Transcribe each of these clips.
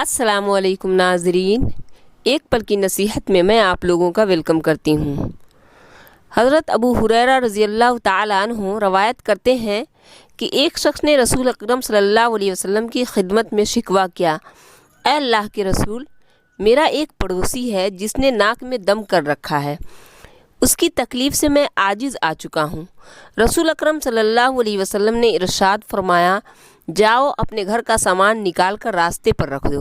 السلام علیکم ناظرین، ایک پل کی نصیحت میں آپ لوگوں کا ویلکم کرتی ہوں۔ حضرت ابو ہریرہ رضی اللہ تعالیٰ عنہ روایت کرتے ہیں کہ ایک شخص نے رسول اکرم صلی اللہ علیہ وسلم کی خدمت میں شکوہ کیا، اے اللہ کے رسول، میرا ایک پڑوسی ہے جس نے ناک میں دم کر رکھا ہے، اس کی تکلیف سے میں عاجز آ چکا ہوں۔ رسول اکرم صلی اللہ علیہ وسلم نے ارشاد فرمایا، جاؤ اپنے گھر کا سامان نکال کر راستے پر رکھ دو۔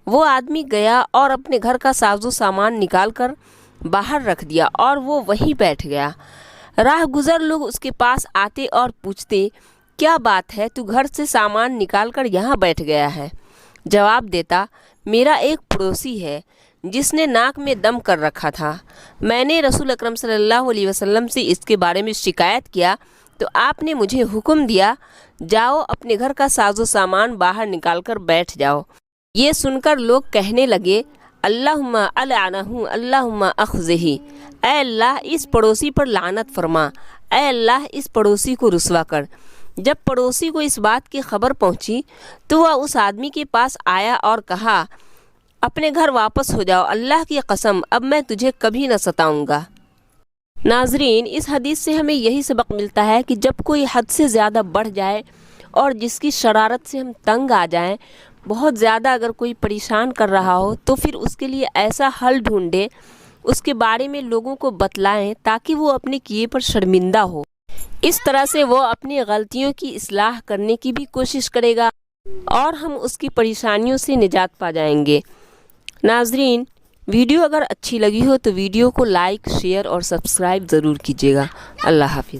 وہ آدمی گیا اور اپنے گھر کا ساز و سامان نکال کر باہر رکھ دیا اور وہ وہیں بیٹھ گیا۔ راہ گزر لوگ اس کے پاس آتے اور پوچھتے، کیا بات ہے، تو گھر سے سامان نکال کر یہاں بیٹھ گیا ہے؟ جواب دیتا، میرا ایک پڑوسی ہے جس نے ناک میں دم کر رکھا تھا، میں نے رسول اکرم صلی اللہ علیہ وسلم سے اس کے بارے میں شکایت کیا تو آپ نے مجھے حکم دیا، جاؤ اپنے گھر کا ساز و سامان باہر نکال کر بیٹھ جاؤ۔ یہ سن کر لوگ کہنے لگے، اللہم العنہ اللہم اخزہ، اے اللہ اس پڑوسی پر لعنت فرما، اے اللہ اس پڑوسی کو رسوا کر۔ جب پڑوسی کو اس بات کی خبر پہنچی تو وہ اس آدمی کے پاس آیا اور کہا، اپنے گھر واپس ہو جاؤ، اللہ کی قسم اب میں تجھے کبھی نہ ستاؤں گا۔ ناظرین، اس حدیث سے ہمیں یہی سبق ملتا ہے کہ جب کوئی حد سے زیادہ بڑھ جائے اور جس کی شرارت سے ہم تنگ آ جائیں، بہت زیادہ اگر کوئی پریشان کر رہا ہو تو پھر اس کے لیے ایسا حل ڈھونڈیں، اس کے بارے میں لوگوں کو بتلائیں تاکہ وہ اپنے کیے پر شرمندہ ہو۔ اس طرح سے وہ اپنی غلطیوں کی اصلاح کرنے کی بھی کوشش کرے گا اور ہم اس کی پریشانیوں سے نجات پا جائیں گے۔ ناظرین، ویڈیو اگر اچھی لگی ہو تو ویڈیو کو لائک، شیئر اور سبسکرائب ضرور کیجیے گا۔ اللہ حافظ۔